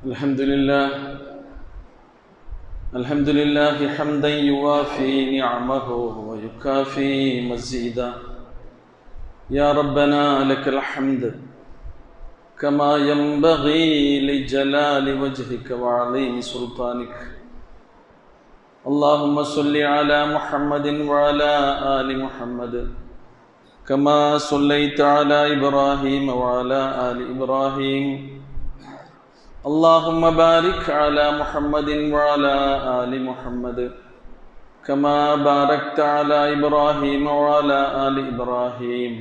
الحمد لله حمدا يوافي نعمه ويكافي مزيدا. يا ربنا لك الحمد كما ينبغي لجلال وجهك وعظيم سلطانك. اللهم صل على محمد وعلى آل محمد كما صليت على إبراهيم وعلى آل إبراهيم. اللهم بارك على محمد وعلى آل محمد كما باركت على إبراهيم وعلى آل إبراهيم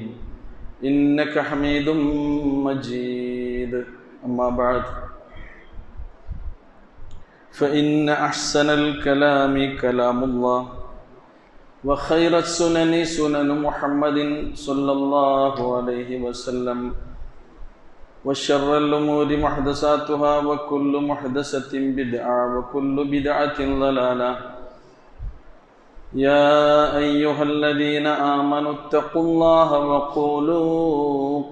إنك حميد مجيد. أما بعد، فإن أحسن الكلام كلام الله، وخير السنن سنن محمد صلى الله عليه وسلم، وشر الأمور محدثاتها، وكل محدثة بدعة، وكل بدعة ضلالة. يا أيها الذين آمنوا اتقوا الله وقولوا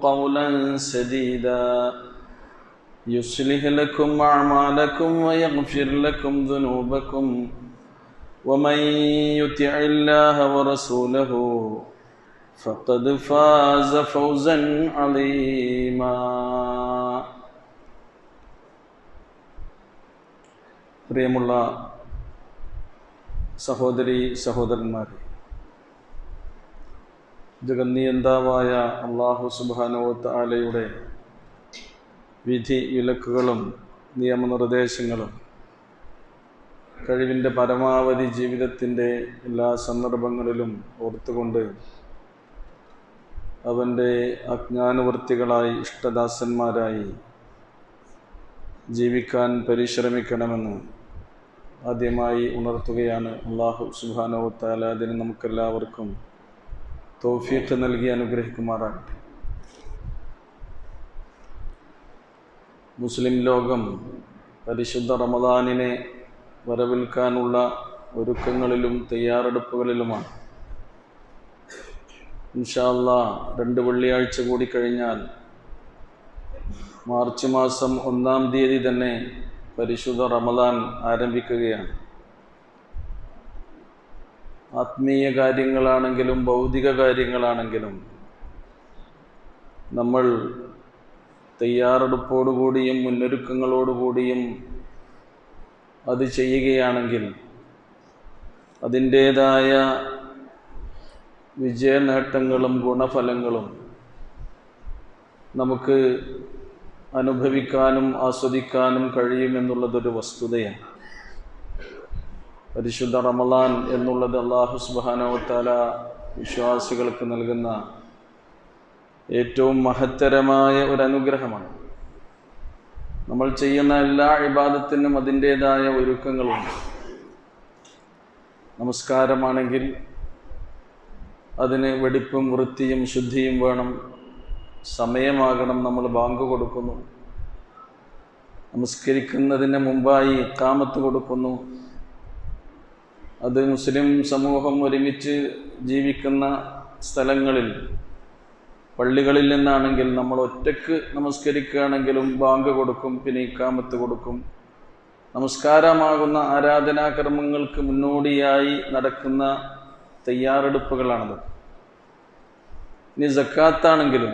قولا سديدا يصلح لكم أعمالكم ويغفر لكم ذنوبكم، ومن يطع الله ورسوله فقد فاز فوزا عظيما. പ്രിയമുള്ള സഹോദരി സഹോദരന്മാരെ, ജഗന്നിയന്താവായ അല്ലാഹു സുബ്ഹാനഹു വ തആലയുടെ വിധി വിലക്കുകളും നിയമനിർദ്ദേശങ്ങളും കഴിവിൻ്റെ പരമാവധി ജീവിതത്തിൻ്റെ എല്ലാ സന്ദർഭങ്ങളിലും ഓർത്തുകൊണ്ട് അവൻ്റെ അജ്ഞാനവൃത്തികളായി ഇഷ്ടദാസന്മാരായി ജീവിക്കാൻ പരിശ്രമിക്കണമെന്ന് ആദ്യമായി ഉണർത്തുകയാണ്. അല്ലാഹു സുബ്ഹാനഹു വ തആല അതിന് നമുക്കെല്ലാവർക്കും തൗഫീഖ് നൽകി അനുഗ്രഹിക്കുമാറാകട്ടെ. മുസ്ലിം ലോകം പരിശുദ്ധ റമദാനിനെ വരവേൽക്കാനുള്ള ഒരുക്കങ്ങളിലും തയ്യാറെടുപ്പുകളിലുമാണ്. ഇൻഷാ അല്ലാഹ് 2 വെള്ളിയാഴ്ച കൂടി കഴിഞ്ഞാൽ മാർച്ച് മാസം 1-ാം തീയതി തന്നെ പരിശുദ്ധ റമദാൻ ആരംഭിക്കുകയാണ്. ആത്മീയ കാര്യങ്ങളാണെങ്കിലും ഭൗതിക കാര്യങ്ങളാണെങ്കിലും നമ്മൾ തയ്യാറെടുപ്പോടുകൂടിയും മുന്നൊരുക്കങ്ങളോടുകൂടിയും അത് ചെയ്യുകയാണെങ്കിൽ അതിൻ്റേതായ വിജയനേട്ടങ്ങളും ഗുണഫലങ്ങളും നമുക്ക് അനുഭവിക്കാനും ആസ്വദിക്കാനും കഴിയുമെന്നുള്ളതൊരു വസ്തുതയാണ്. പരിശുദ്ധ റമളാൻ എന്നുള്ളത് അല്ലാഹു സുബ്ഹാനഹു വ തആല വിശ്വാസികൾക്ക് നൽകുന്ന ഏറ്റവും മഹത്തരമായ ഒരു അനുഗ്രഹമാണ്. നമ്മൾ ചെയ്യുന്ന എല്ലാ ഇബാദത്തിനും അതിൻ്റേതായ ഒരുക്കങ്ങളുണ്ട്. നമസ്കാരമാണെങ്കിൽ അതിന് വെടിപ്പും വൃത്തിയും ശുദ്ധിയും വേണം. സമയമാകണം. നമ്മൾ ബാങ്ക് കൊടുക്കുന്നു, നമസ്കരിക്കുന്നതിന് മുമ്പായി ഇഖാമത്ത് കൊടുക്കുന്നു. അത് മുസ്ലിം സമൂഹം ഒരുമിച്ച് ജീവിക്കുന്ന സ്ഥലങ്ങളിൽ പള്ളികളിൽ നിന്നാണെങ്കിൽ നമ്മൾ ഒറ്റക്ക് നമസ്കരിക്കുകയാണെങ്കിലും ബാങ്ക് കൊടുക്കും, പിന്നെ ഇഖാമത്ത് കൊടുക്കും. നമസ്കാരമാകുന്ന ആരാധനാകർമ്മങ്ങൾക്ക് മുന്നോടിയായി നടക്കുന്ന തയ്യാറെടുപ്പുകളാണത്. ഇനി സക്കാത്താണെങ്കിലും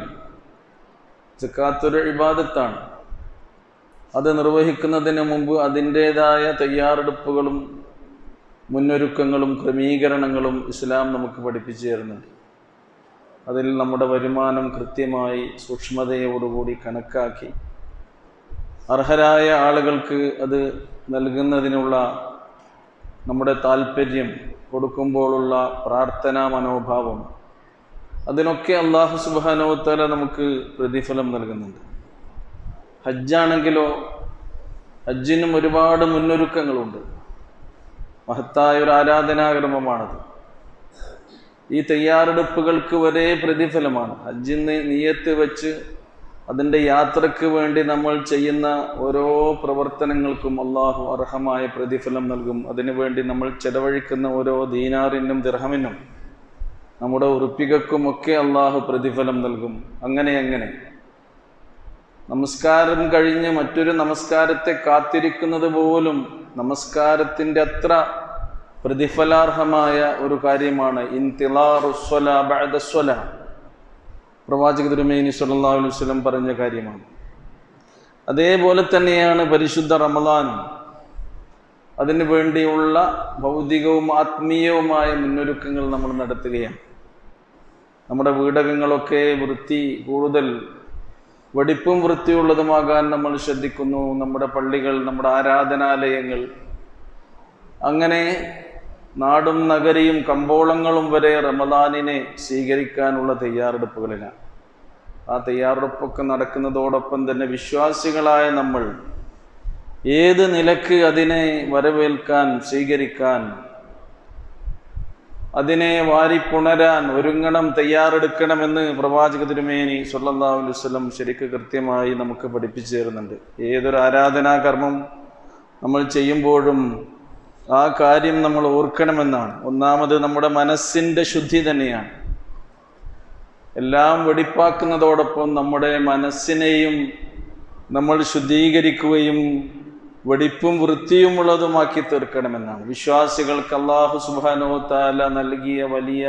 സക്കാത്തൊരു ഇബാദത്താണ്. അത് നിർവഹിക്കുന്നതിന് മുമ്പ് അതിൻ്റേതായ തയ്യാറെടുപ്പുകളും മുന്നൊരുക്കങ്ങളും ക്രമീകരണങ്ങളും ഇസ്ലാം നമുക്ക് പഠിപ്പിച്ചു തരുന്നുണ്ട്. അതിൽ നമ്മുടെ വരുമാനം കൃത്യമായി സൂക്ഷ്മതയോടുകൂടി കണക്കാക്കി അർഹരായ ആളുകൾക്ക് അത് നൽകുന്നതിനുള്ള നമ്മുടെ താല്പര്യം, കൊടുക്കുമ്പോഴുള്ള പ്രാർത്ഥനാ മനോഭാവം, അതിനൊക്കെ അല്ലാഹു സുബ്ഹാനഹു വ തആല നമുക്ക് പ്രതിഫലം നൽകുന്നുണ്ട്. ഹജ്ജാണെങ്കിലോ ഹജ്ജിനും ഒരുപാട് മുന്നൊരുക്കങ്ങളുണ്ട്. മഹത്തായ ഒരു ആരാധനാകർമ്മമാണത്. ഈ തയ്യാറെടുപ്പുകൾക്ക് ഒരേ പ്രതിഫലമാണ്. ഹജ്ജിന് നിയ്യത്ത് വെച്ച് അതിൻ്റെ യാത്രയ്ക്ക് വേണ്ടി നമ്മൾ ചെയ്യുന്ന ഓരോ പ്രവർത്തനങ്ങൾക്കും അല്ലാഹു അർഹമായ പ്രതിഫലം നൽകും. അതിനുവേണ്ടി നമ്മൾ ചെലവഴിക്കുന്ന ഓരോ ദീനാറിനും ദിർഹമിനും നമ്മുടെ ഉറുപ്പികക്കുമൊക്കെ അല്ലാഹു പ്രതിഫലം നൽകും. അങ്ങനെ നമസ്കാരം കഴിഞ്ഞ് മറ്റൊരു നമസ്കാരത്തെ കാത്തിരിക്കുന്നത് പോലും നമസ്കാരത്തിൻ്റെ അത്ര പ്രതിഫലാർഹമായ ഒരു കാര്യമാണ്. ഇന്തിളാറുസ്വലാ ബഅദസ്വലാ, പ്രവാചക തിരുമേനി സ്വല്ലല്ലാഹു അലൈഹി വസല്ലം പറഞ്ഞ കാര്യമാണ്. അതേപോലെ തന്നെയാണ് പരിശുദ്ധ റമളാൻ. അതിനു വേണ്ടിയുള്ള ഭൗതികവും ആത്മീയവുമായ മുന്നൊരുക്കങ്ങൾ നമ്മൾ നടത്തുകയാണ്. നമ്മുടെ വീടകങ്ങളൊക്കെ കൂടുതൽ വെടിപ്പും വൃത്തിയുള്ളതുമാകാൻ നമ്മൾ ശ്രദ്ധിക്കുന്നു. നമ്മുടെ പള്ളികൾ, നമ്മുടെ ആരാധനാലയങ്ങൾ, അങ്ങനെ നാടും നഗരിയും കമ്പോളങ്ങളും വരെ റമദാനിനെ സ്വീകരിക്കാനുള്ള തയ്യാറെടുപ്പുകളിലാണ്. ആ തയ്യാറെടുപ്പൊക്കെ നടക്കുന്നതോടൊപ്പം തന്നെ വിശ്വാസികളായ നമ്മൾ ഏത് നിലക്ക് അതിനെ വരവേൽക്കാൻ, സ്വീകരിക്കാൻ, അതിനെ വാരിപ്പുണരാൻ ഒരുങ്ങണം, തയ്യാറെടുക്കണമെന്ന് പ്രവാചക തിരുമേനി സ്വല്ലല്ലാഹു അലൈഹി വസല്ലം ശരിക്ക് കൃത്യമായി നമുക്ക് പഠിപ്പിച്ചു തരുന്നുണ്ട്. ഏതൊരു ആരാധനാകർമ്മം നമ്മൾ ചെയ്യുമ്പോഴും ആ കാര്യം നമ്മൾ ഓർക്കണമെന്നാണ്. ഒന്നാമത് നമ്മുടെ മനസ്സിൻ്റെ ശുദ്ധി തന്നെയാണ്. എല്ലാം വെടിപ്പാക്കുന്നതോടൊപ്പം നമ്മുടെ മനസ്സിനെയും നമ്മൾ ശുദ്ധീകരിക്കുകയും വെടിപ്പും വൃത്തിയുമുള്ളതുമാക്കി തീർക്കണമെന്നാണ്. വിശ്വാസികൾക്ക് അല്ലാഹു സുബ്ഹാനഹു വ തആല നൽകിയ വലിയ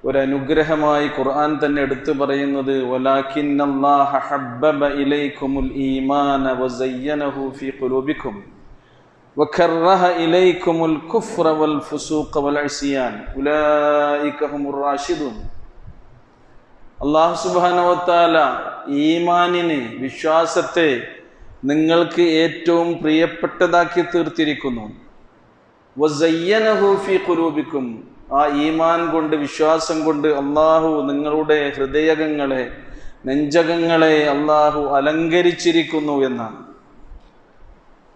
ഒരു അനുഗ്രഹമായി ഖുർആൻ തന്നെ എടുത്തു പറയുന്നത്, വലാകിന്നല്ലാഹ ഹബ്ബബ ഇലൈക്കുമുൽ ഈമാന വസയ്യനഹു ഫീ ഖുലൂബിക്കും വകറഹ ഇലൈക്കുമുൽ കുഫ്ര വൽ ഫുസൂഖ വൽ ഇസ്യാൻ ഉലൈക ഹുമുർ റാഷിദൂൻ. അല്ലാഹു സുബ്ഹാനഹു വ തആല ഈമാനിനെ, വിശ്വാസത്തെ നിങ്ങൾക്ക് ഏറ്റവും പ്രിയപ്പെട്ടതാക്കി തീർത്തിരിക്കുന്നു. വസയ്യനഹു ഫീ ഖുലൂബിക്കും, ആ ഈമാൻ കൊണ്ട്, വിശ്വാസം കൊണ്ട് അല്ലാഹു നിങ്ങളുടെ ഹൃദയങ്ങളെ, നെഞ്ചകങ്ങളെ അല്ലാഹു അലങ്കരിച്ചിരിക്കുന്നു എന്നാണ്.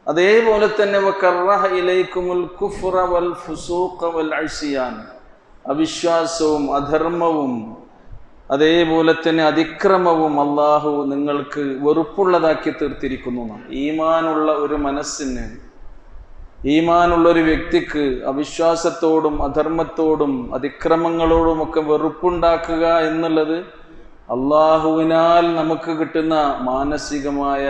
അതേപോലെ തന്നെ വകറഹ ഇലൈക്കുമുൽ കുഫ്ര വൽ ഫുസൂഖ വൽ ഇസ്യാൻ, അവിശ്വാസവും അധർമ്മവും അതേപോലെ തന്നെ അതിക്രമവും അല്ലാഹു നിങ്ങൾക്ക് വെറുപ്പുള്ളതാക്കി തീർത്തിരിക്കുന്നു. ഈമാനുള്ള ഒരു മനസ്സിന്, ഈമാനുള്ള ഒരു വ്യക്തിക്ക് അവിശ്വാസത്തോടും അധർമ്മത്തോടും അതിക്രമങ്ങളോടും ഒക്കെ വെറുപ്പുണ്ടാക്കുക എന്നുള്ളത് അല്ലാഹുവിനാൽ നമുക്ക് കിട്ടുന്ന മാനസികമായ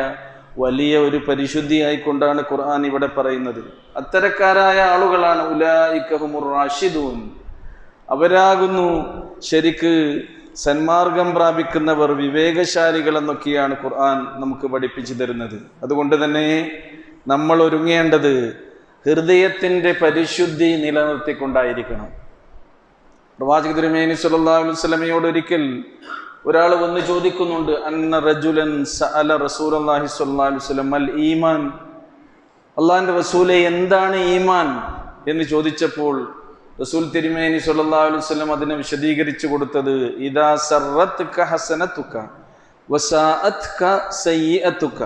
വലിയ ഒരു പരിശുദ്ധിയായിക്കൊണ്ടാണ് ഖുർആൻ ഇവിടെ പറയുന്നത്. അത്തരക്കാരായ ആളുകളാണ് ഉലൈക ഹുമുർ റാഷിദൂൻ, അവരാകുന്നു ശരിക്ക് സന്മാർഗം പ്രാപിക്കുന്നവർ, വിവേകശാലികൾ എന്നൊക്കെയാണ് ഖുർആൻ നമുക്ക് പഠിപ്പിച്ചു തരുന്നത്. അതുകൊണ്ട് തന്നെ നമ്മൾ ഒരുങ്ങേണ്ടത് ഹൃദയത്തിൻ്റെ പരിശുദ്ധി നിലനിർത്തിക്കൊണ്ടായിരിക്കണം. പ്രവാചക തിരുമേനി സ്വല്ലല്ലാഹു അലൈഹി വസല്ലമയോട് ഒരിക്കൽ ഒരാൾ വന്ന് ചോദിക്കുന്നുണ്ട്, അന്ന റജുലൻ സഅല റസൂലുള്ളാഹി സ്വല്ലല്ലാഹു അലൈഹി വസല്ലം അൽ ഈമാൻ, അല്ലാഹുവിൻ്റെ റസൂലേ എന്താണ് ഈമാൻ എന്ന് ചോദിച്ചപ്പോൾ റസൂൽ തിരുമേനി സ്വല്ലല്ലാഹു അലൈഹി വസല്ലം അതിനെ വിശദീകരിച്ചു കൊടുത്തത്, ഇദാ സറത്ക ഹസനതുക വസാഅത്ക സയ്യിഅതുക,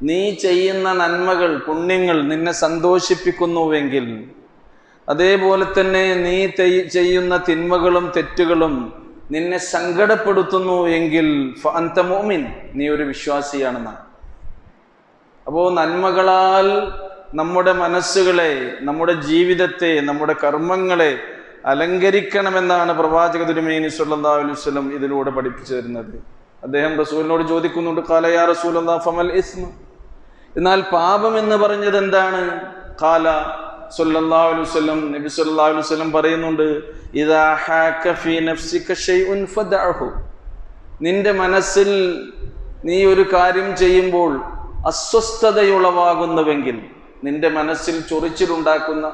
നീ ചെയ്യുന്ന നന്മകൾ, പുണ്യങ്ങൾ നിന്നെ സന്തോഷിപ്പിക്കുന്നുവെങ്കിൽ, അതേപോലെ തന്നെ നീ ചെയ്യുന്ന തിന്മകളും തെറ്റുകളും നിന്നെ സങ്കടപ്പെടുത്തുന്നു എങ്കിൽ ഫഅൻത മുഅ്മിൻ, നീ ഒരു വിശ്വാസിയാണെന്നാണ്. അപ്പോൾ നന്മകളാൽ നമ്മുടെ മനസ്സുകളെ, നമ്മുടെ ജീവിതത്തെ, നമ്മുടെ കർമ്മങ്ങളെ അലങ്കരിക്കണമെന്നാണ് പ്രവാചക തിരുമേനി സ്വല്ലല്ലാഹു അലൈഹി വസല്ലം ഇതിലൂടെ പഠിപ്പിച്ചു തരുന്നത്. അദ്ദേഹം റസൂലിനോട് ചോദിക്കുന്നുണ്ട്, ഖാല യാ റസൂലല്ലാഹ് ഫമൽ ഇസ്മ, എന്നാൽ പാപം എന്ന് പറഞ്ഞത് എന്താണ്? ഖാല സ്വല്ലല്ലാഹു അലൈഹി വസല്ലം, നബി സ്വല്ലല്ലാഹു അലൈഹി വസല്ലം പറയുന്നുണ്ട്, ഇദാ ഹാക ഫീ നഫ്സിക ഷൈഉൻ ഫദഅഹു, നിന്റെ മനസ്സിൽ നീ ഒരു കാര്യം ചെയ്യുമ്പോൾ അസ്വസ്ഥതയുളവാകുന്നുവെങ്കിൽ, നിന്റെ മനസ്സിൽ ചൊറിച്ചിലുണ്ടാക്കുന്ന,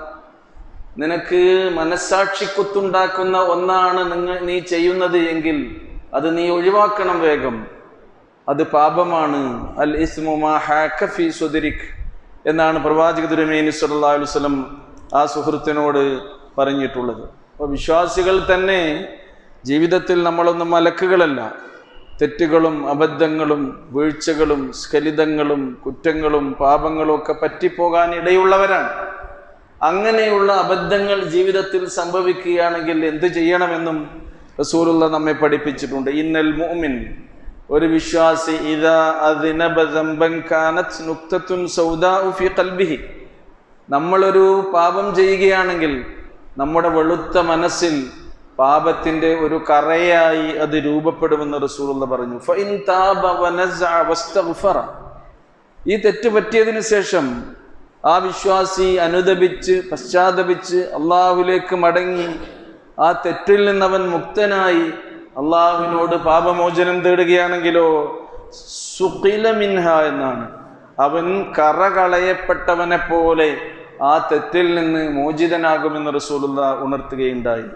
നിനക്ക് മനസ്സാക്ഷിക്കുത്തുണ്ടാക്കുന്ന ഒന്നാണ് നീ ചെയ്യുന്നത് എങ്കിൽ അത് നീ ഒഴിവാക്കണം വേഗം, അത് പാപമാണ്. അൽ ഇസ്മു മാ ഹാക ഫീ സുദ്രിക് എന്നാണ് പ്രവാചക തിരുമേനി സ്വല്ലല്ലാഹു അലൈഹി വസല്ലം ആ സുഹൃത്തിനോട് പറഞ്ഞിട്ടുള്ളത്. അപ്പോൾ വിശ്വാസികൾ തന്നെ ജീവിതത്തിൽ നമ്മളൊന്നും മലക്കുകളല്ല. തെറ്റുകളും അബദ്ധങ്ങളും വീഴ്ചകളും സ്ഖലിതങ്ങളും കുറ്റങ്ങളും പാപങ്ങളും ഒക്കെ പറ്റിപ്പോകാൻ ഇടയുള്ളവരാണ്. അങ്ങനെയുള്ള അബദ്ധങ്ങൾ ജീവിതത്തിൽ സംഭവിക്കുകയാണെങ്കിൽ എന്ത് ചെയ്യണമെന്നും റസൂലുള്ള നമ്മെ പഠിപ്പിച്ചിട്ടുണ്ട്. ഇന്നൽ മുഅ്മിൻ, ഒരു വിശ്വാസി, ഇദാ അദ്നബ ദംബൻ കാനത് നുക്തത്തുൻ സൗദാഉ ഫീ ഖൽബിഹി, നമ്മളൊരു പാപം ചെയ്യുകയാണെങ്കിൽ നമ്മുടെ വെളുത്ത മനസ്സിൽ പാപത്തിന്റെ ഒരു കറയായി അത് രൂപപ്പെടുമെന്ന് റസൂലുള്ളാഹി പറഞ്ഞു. ഫഇൻ താബ വനസഅ വസ്തഗ്ഫറ, ഈ തെറ്റ് പറ്റിയതിനു ശേഷം ആ വിശ്വാസി അനുദപിച്ച് പശ്ചാത്തപിച്ച് അള്ളാഹുവിലേക്ക് മടങ്ങി ആ തെറ്റിൽ നിന്നവൻ മുക്തനായി അള്ളാഹുവിനോട് പാപമോചനം തേടുകയാണെങ്കിലോ സുഖില മിൻഹ എന്നാണ്, അവൻ കറ കളയപ്പെട്ടവനെ പോലെ ആ തെറ്റിൽ നിന്ന് മോചിതനാകുമെന്ന് റസൂലുള്ളാഹി ഉണർത്തുകയുണ്ടായി.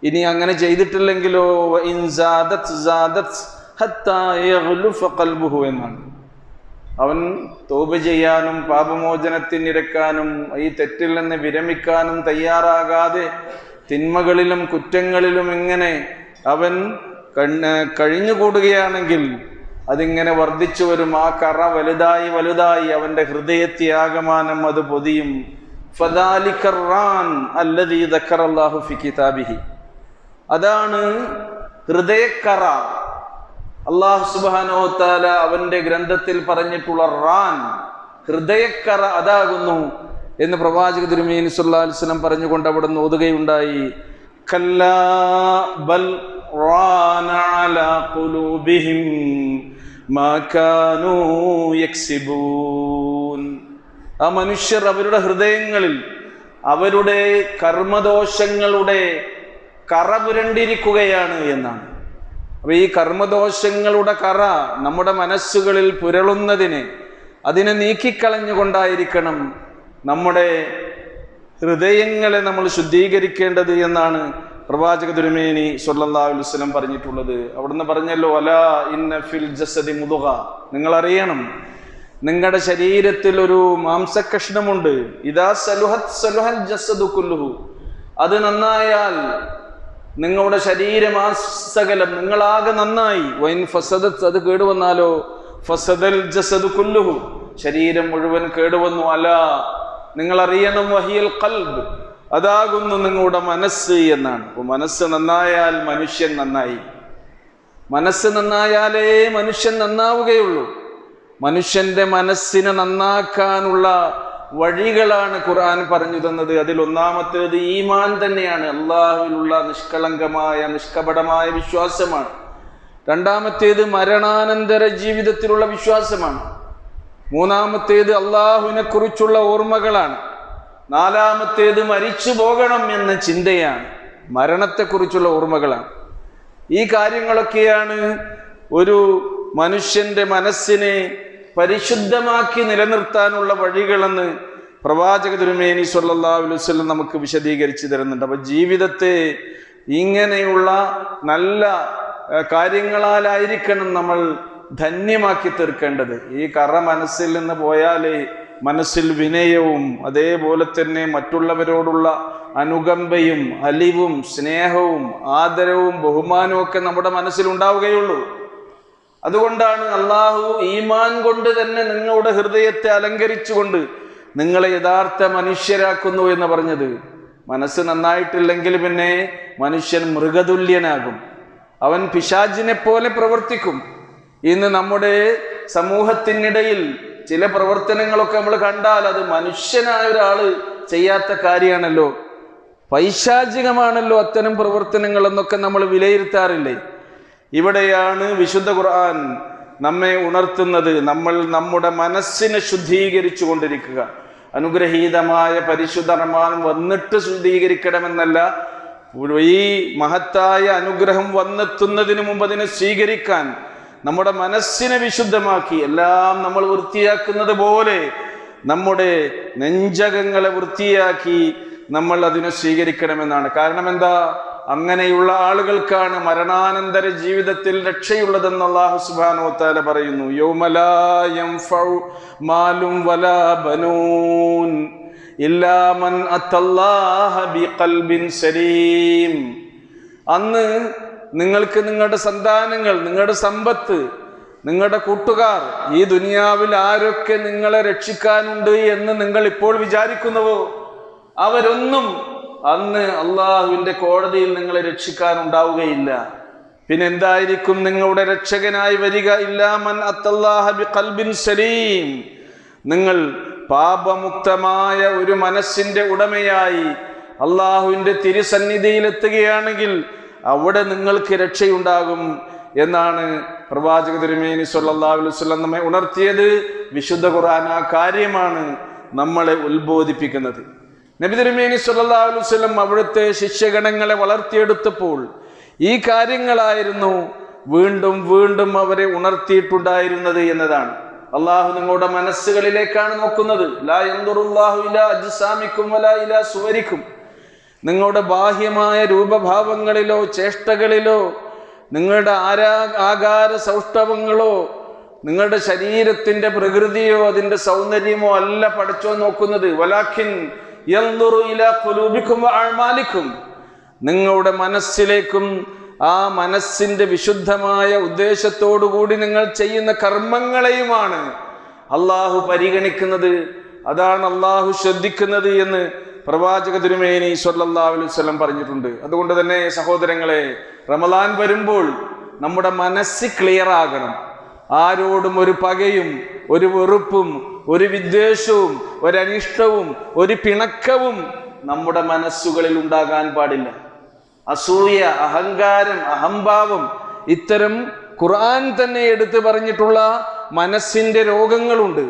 ഇനി അങ്ങനെ ചെയ്തിട്ടില്ലെങ്കിലോ ഇൻ സാദത് സാദത് ഹത്താ യഗ്ലുഫ ഖൽബുഹു എന്നാണ്, അവൻ തൗബ ചെയ്യാനും പാപമോചനത്തിനിരക്കാനും ഈ തെറ്റിൽ നിന്ന് വിരമിക്കാനും തയ്യാറാകാതെ തിന്മകളിലും കുറ്റങ്ങളിലും ഇങ്ങനെ അവൻ കഴിഞ്ഞുകൂടുകയാണെങ്കിൽ അതിങ്ങനെ വർദ്ധിച്ചു വരും. ആ കറ വലുതായി വലുതായി അവന്റെ ഹൃദയത്യാഗമാനം അത് പൊതിയും. ഫദാലിക റാൻ അല്ലദീ ദക്കറല്ലാഹു ഫി കിതാബിഹി, അതാണ് ഹൃദയക്കറ. അല്ലാഹു സുബ്ഹാനഹു വ തആല അവന്റെ ഗ്രന്ഥത്തിൽ പറഞ്ഞിട്ടുള്ള റാൻ, ഹൃദയക്കറ അതാകുന്നു എന്ന് പ്രവാചക തിരുമേനി സല്ലല്ലാഹു അലൈഹി വസല്ലം പറഞ്ഞുകൊണ്ട് അവിടെ നിന്ന് ഓതുകയുണ്ടായി. കല്ലാ ബൽ റാന അലാ ഖുലൂബിഹിം മാ കാനൂ യക്സിബൂൻ, ആ മനുഷ്യർ അവരുടെ ഹൃദയങ്ങളിൽ അവരുടെ കർമ്മദോഷങ്ങളുടെ കറ പുരണ്ടിരിക്കുകയാണ് എന്നാണ്. അപ്പൊ ഈ കർമ്മദോഷങ്ങളുടെ കറ നമ്മുടെ മനസ്സുകളിൽ പുരളുന്നതിന് അതിനെ നീക്കിക്കളഞ്ഞുകൊണ്ടായിരിക്കണം നമ്മുടെ ഹൃദയങ്ങളെ നമ്മൾ ശുദ്ധീകരിക്കേണ്ടത് എന്നാണ് പ്രവാചക തിരുമേനി സ്വല്ലല്ലാഹു അലൈഹി വസല്ലം പറഞ്ഞിട്ടുള്ളത്. അവിടുന്ന് പറഞ്ഞല്ലോ, അലാ ഇന്ന ഫിൽ ജസദി മുദ്ഗ, നിങ്ങൾ അറിയണം നിങ്ങളുടെ ശരീരത്തിൽ ഒരു മാംസകഷ്ണമുണ്ട്. ഇദാ സലുഹത് സലുഹൽ ജസദു കുല്ലുഹു, അത് നന്നായാൽ നിങ്ങളുടെ ശരീരമാസകലം നിങ്ങളാകെ നന്നായി. വൈൻ ഫസദത്, അത് കേടുവന്നാലോ ഫസദൽ ജസദു കുല്ലുഹു, ശരീരം മുഴുവൻ കേടുവന്നു. അലാ, നിങ്ങൾ അറിയണം വഹിയൽ ഖൽബ്, അതാകുന്നു നിങ്ങളുടെ മനസ്സ് എന്നാണ്. അപ്പൊ മനസ്സ് നന്നായാൽ മനുഷ്യൻ നന്നായി. മനസ്സ് നന്നായാലേ മനുഷ്യൻ നന്നാവുകയുള്ളൂ. മനുഷ്യന്റെ മനസ്സിനെ നന്നാക്കാനുള്ള വഴികളാണ് ഖുർആൻ പറഞ്ഞു തന്നത്. അതിൽ ഒന്നാമത്തേത് ഈമാൻ തന്നെയാണ്, അള്ളാഹുവിലുള്ള നിഷ്കളങ്കമായ നിഷ്കപടമായ വിശ്വാസമാണ്. രണ്ടാമത്തേത് മരണാനന്തര ജീവിതത്തിലുള്ള വിശ്വാസമാണ്. മൂന്നാമത്തേത് അള്ളാഹുവിനെ കുറിച്ചുള്ള ഓർമ്മകളാണ്. നാലാമത്തേത് മരിച്ചു പോകണം എന്ന ചിന്തയാണ്, മരണത്തെക്കുറിച്ചുള്ള ഓർമ്മകളാണ്. ഈ കാര്യങ്ങളൊക്കെയാണ് ഒരു മനുഷ്യന്റെ മനസ്സിനെ പരിശുദ്ധമാക്കി നിലനിർത്താനുള്ള വഴികളെന്ന് പ്രവാചക തിരുമേനി സ്വല്ലല്ലാഹു അലൈഹി വസല്ലം നമുക്ക് വിശദീകരിച്ചു തരുന്നുണ്ട്. അപ്പൊ ജീവിതത്തെ ഇങ്ങനെയുള്ള നല്ല കാര്യങ്ങളാലായിരിക്കണം നമ്മൾ ധന്യമാക്കി തീർക്കേണ്ടത്. ഈ കറ മനസ്സിൽ നിന്ന് പോയാലേ മനസ്സിൽ വിനയവും അതേപോലെ തന്നെ മറ്റുള്ളവരോടുള്ള അനുകമ്പയും അലിവും സ്നേഹവും ആദരവും ബഹുമാനവും ഒക്കെ നമ്മുടെ മനസ്സിൽ ഉണ്ടാവുകയുള്ളൂ. അതുകൊണ്ടാണ് അള്ളാഹു ഈമാൻ കൊണ്ട് തന്നെ നിങ്ങളുടെ ഹൃദയത്തെ അലങ്കരിച്ചുകൊണ്ട് നിങ്ങളെ യഥാർത്ഥ മനുഷ്യരാക്കുന്നു എന്ന് പറഞ്ഞത്. മനസ്സ് നന്നായിട്ടില്ലെങ്കിൽ പിന്നെ മനുഷ്യൻ മൃഗതുല്യനാകും, അവൻ പിശാചിനെ പോലെ പ്രവർത്തിക്കും. ഇന്ന് നമ്മുടെ സമൂഹത്തിനിടയിൽ ചില പ്രവർത്തനങ്ങളൊക്കെ നമ്മൾ കണ്ടാൽ അത് മനുഷ്യനായ ഒരാള് ചെയ്യാത്ത കാര്യമാണല്ലോ, പൈശാചികമാണല്ലോ അത്തരം പ്രവർത്തനങ്ങൾ എന്നൊക്കെ നമ്മൾ വിലയിരുത്താറില്ലേ? ഇവിടെയാണ് വിശുദ്ധ ഖുർആൻ നമ്മെ ഉണർത്തുന്നത്. നമ്മൾ നമ്മുടെ മനസ്സിനെ ശുദ്ധീകരിച്ചു കൊണ്ടിരിക്കുക. അനുഗ്രഹീതമായ പരിശുദ്ധ റമദാൻ വന്നിട്ട് ശുദ്ധീകരിക്കണമെന്നല്ല, ഈ മഹത്തായ അനുഗ്രഹം വന്നെത്തുന്നതിന് മുമ്പ് അതിനെ സ്വീകരിക്കാൻ നമ്മുടെ മനസ്സിനെ വിശുദ്ധമാക്കി എല്ലാം നമ്മൾ വൃത്തിയാക്കുന്നത് പോലെ നമ്മുടെ നെഞ്ചകങ്ങളെ വൃത്തിയാക്കി നമ്മൾ അതിനെ സ്വീകരിക്കണമെന്നാണ്. കാരണം എന്താ? അങ്ങനെയുള്ള ആളുകൾക്കാണ് മരണാനന്തര ജീവിതത്തിൽ രക്ഷയുള്ളതെന്ന് അല്ലാഹു സുബ്ഹാനഹു വ തആല പറയുന്നു. യൗമ ലാ യൻഫഉ മാലും വലാ ബനൂൻ ഇല്ലാ മൻ അത്തല്ലാഹ ബിഖൽബിൻ സലീം. അന്ന് നിങ്ങൾക്ക് നിങ്ങളുടെ സന്താനങ്ങൾ, നിങ്ങളുടെ സമ്പത്ത്, നിങ്ങളുടെ കൂട്ടുകാർ, ഈ ദുനിയാവിൽ ആരൊക്കെ നിങ്ങളെ രക്ഷിക്കാനുണ്ട് എന്ന് നിങ്ങൾ ഇപ്പോൾ വിചാരിക്കുന്നുവോ അവരൊന്നും അന്ന് അള്ളാഹുവിന്റെ കോടതിയിൽ നിങ്ങളെ രക്ഷിക്കാനുണ്ടാവുകയില്ല. പിന്നെ എന്തായിരിക്കും നിങ്ങളുടെ രക്ഷകനായി വരിക? ഇല്ലാ മൻ അത്തല്ലാഹ ബിഖൽബിൻ സലീം. നിങ്ങൾ പാപമുക്തമായ ഒരു മനസ്സിന്റെ ഉടമയായി അള്ളാഹുവിൻ്റെ തിരുസന്നിധിയിലെത്തുകയാണെങ്കിൽ അവിടെ നിങ്ങൾക്ക് രക്ഷയുണ്ടാകും എന്നാണ് പ്രവാചക തിരുമേനി സ്വല്ലല്ലാഹു അലൈഹി വസല്ലം നമ്മെ ഉണർത്തിയത്. വിശുദ്ധ ഖുർആൻ ആ കാര്യമാണ് നമ്മളെ ഉത്ബോധിപ്പിക്കുന്നത്. നബി തിരുമേനി സ്വല്ലല്ലാഹു അലൈഹി വസല്ലം അവിടുത്തെ ശിഷ്യഗണങ്ങളെ വളർത്തിയെടുത്തപ്പോൾ ഈ കാര്യങ്ങളായിരുന്നു വീണ്ടും വീണ്ടും അവരെ ഉണർത്തിയിട്ടുണ്ടായിരുന്നത് എന്നതാണ്. അള്ളാഹു നിങ്ങളുടെ മനസ്സുകളിലേക്കാണ് നോക്കുന്നത്. ലാ യൻദുറുല്ലാഹു ഇലാ അജ്സാമിക്കും വലാ ഇലാ സുവരിക്കും. നിങ്ങളുടെ ബാഹ്യമായ രൂപഭാവങ്ങളിലോ ചേഷ്ടകളിലോ നിങ്ങളുടെ ആകാര സൗഷ്ഠവങ്ങളോ നിങ്ങളുടെ ശരീരത്തിന്റെ പ്രകൃതിയോ അതിന്റെ സൗന്ദര്യമോ അല്ല പടച്ചോൻ നോക്കുന്നത്. വലാഖിൻ യൻദുറു ഇലാ ഖുലൂബിക്കും വഅഅമാലിക്കും. നിങ്ങളുടെ മനസ്സിലേക്കും ആ മനസ്സിന്റെ വിശുദ്ധമായ ഉദ്ദേശത്തോടുകൂടി നിങ്ങൾ ചെയ്യുന്ന കർമ്മങ്ങളെയുമാണ് അള്ളാഹു പരിഗണിക്കുന്നത്. അതാണ് അള്ളാഹു ശ്രദ്ധിക്കുന്നത് എന്ന് പ്രവാചക തിരുമേനി സ്വല്ലല്ലാഹു അലൈഹി വസല്ലം പറഞ്ഞിട്ടുണ്ട്. അതുകൊണ്ട് തന്നെ സഹോദരങ്ങളെ, റമദാൻ വരുമ്പോൾ നമ്മുടെ മനസ്സ് ക്ലിയർ ആകണം. ആരോടും ഒരു പകയും ഒരു വെറുപ്പും ഒരു വിദ്വേഷവും ഒരനിഷ്ടവും ഒരു പിണക്കവും നമ്മുടെ മനസ്സുകളിൽ ഉണ്ടാകാൻ പാടില്ല. അസൂയ, അഹങ്കാരം, അഹംഭാവം, ഇത്തരം ഖുർആൻ തന്നെ എടുത്തു പറഞ്ഞിട്ടുള്ള മനസ്സിന്റെ രോഗങ്ങളുണ്ട്.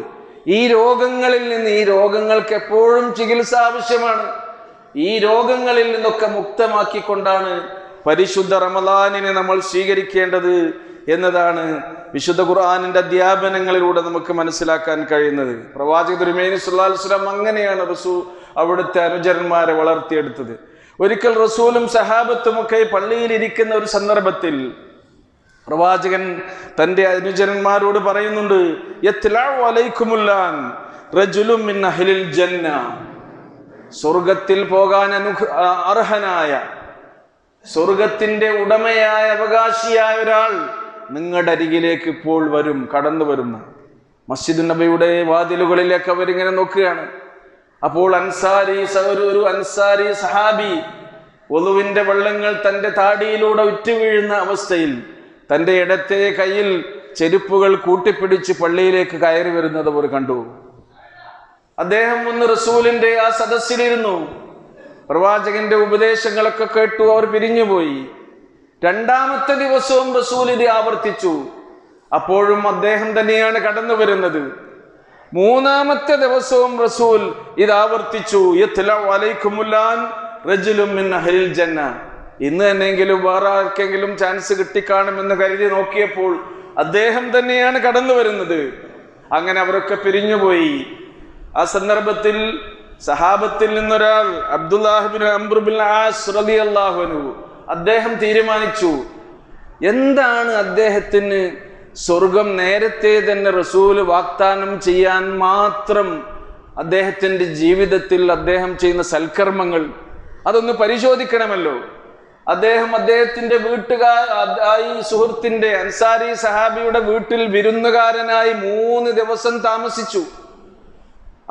ഈ രോഗങ്ങളിൽ നിന്ന്, ഈ രോഗങ്ങൾക്ക് എപ്പോഴും ചികിത്സ ആവശ്യമാണ്. ഈ രോഗങ്ങളിൽ നിന്നൊക്കെ മുക്തമാക്കിക്കൊണ്ടാണ് പരിശുദ്ധ റമദാനിനെ നമ്മൾ സ്വീകരിക്കേണ്ടത് എന്നതാണ് വിശുദ്ധ ഖുർആനിന്റെ അധ്യാപനങ്ങളിലൂടെ നമുക്ക് മനസ്സിലാക്കാൻ കഴിയുന്നത്. പ്രവാചക തിരുമേനി സ്വല്ലല്ലാഹു അലൈഹി വസല്ലം അങ്ങനെയാണ് അവിടുത്തെ അനുചരന്മാരെ വളർത്തിയെടുത്തത്. ഒരിക്കൽ റസൂലും സഹാബത്തുമൊക്കെ പള്ളിയിൽ ഇരിക്കുന്ന ഒരു സന്ദർഭത്തിൽ പ്രവാചകൻ തന്റെ അനുചരന്മാരോട് പറയുന്നുണ്ട്, യത്ലഉ അലൈക്കുമുല്ലാൻ റജുലുൻ മിൻ അഹ്ലിൽ ജന്ന. സ്വർഗത്തിൽ പോകാൻ അർഹനായ, സ്വർഗത്തിന്റെ ഉടമയായ, അവകാശിയായ ഒരാൾ നിങ്ങളുടെ അരികിലേക്ക് ഇപ്പോൾ വരും, കടന്നു വരുന്ന. മസ്ജിദ് നബിയുടെ വാതിലുകളിലേക്ക് അവരിങ്ങനെ നോക്കുകയാണ്. അപ്പോൾ ഒരു അൻസാരി സഹാബി ഒളുവിന്റെ വെള്ളങ്ങൾ തന്റെ താടിയിലൂടെ ഉറ്റുവീഴുന്ന അവസ്ഥയിൽ തന്റെ ഇടത്തെ കയ്യിൽ ചെരുപ്പുകൾ കൂട്ടിപ്പിടിച്ച് പള്ളിയിലേക്ക് കയറി വരുന്നത് അവർ കണ്ടു. അദ്ദേഹം ഒന്ന് റസൂലിന്റെ ആ സദസ്സിലിരുന്നു. പ്രവാചകന്റെ ഉപദേശങ്ങളൊക്കെ കേട്ടു. അവർ പിരിഞ്ഞുപോയി. രണ്ടാമത്തെ ദിവസവും റസൂൽ ഇത് ആവർത്തിച്ചു. അപ്പോഴും അദ്ദേഹം തന്നെയാണ് കടന്നു വരുന്നത്. മൂന്നാമത്തെ ദിവസവും റസൂൽ ഇത് ആവർത്തിച്ചു. യത്ലഉ അലൈക്കുമുല്ലാൻ റജുലുൻ മിൻ അഹ്ലിൽ ജന്ന. ഇന്ന് തന്നെങ്കിലും വേറെ ആർക്കെങ്കിലും ചാൻസ് കിട്ടിക്കാണുമെന്ന് കരുതി നോക്കിയപ്പോൾ അദ്ദേഹം തന്നെയാണ് കടന്നു വരുന്നത്. അങ്ങനെ അവരൊക്കെ പിരിഞ്ഞുപോയി. ആ സന്ദർഭത്തിൽ സഹാബത്തിൽ നിന്നൊരാൾ Abdullah bin Amr bin Aas റളിയല്ലാഹു അൻഹു, അദ്ദേഹം തീരുമാനിച്ചു, എന്താണ് അദ്ദേഹത്തിന് സ്വർഗം നേരത്തെ തന്നെ റസൂല് വാഗ്ദാനം ചെയ്യാൻ മാത്രം അദ്ദേഹത്തിന്റെ ജീവിതത്തിൽ അദ്ദേഹം ചെയ്യുന്ന സൽക്കർമ്മങ്ങൾ അതൊന്ന് പരിശോധിക്കണമല്ലോ. അദ്ദേഹത്തിന്റെ ഈ സുഹൃത്തിന്റെ അൻസാരി സഹാബിയുടെ വീട്ടിൽ വിരുന്നുകാരനായി 3 ദിവസം താമസിച്ചു.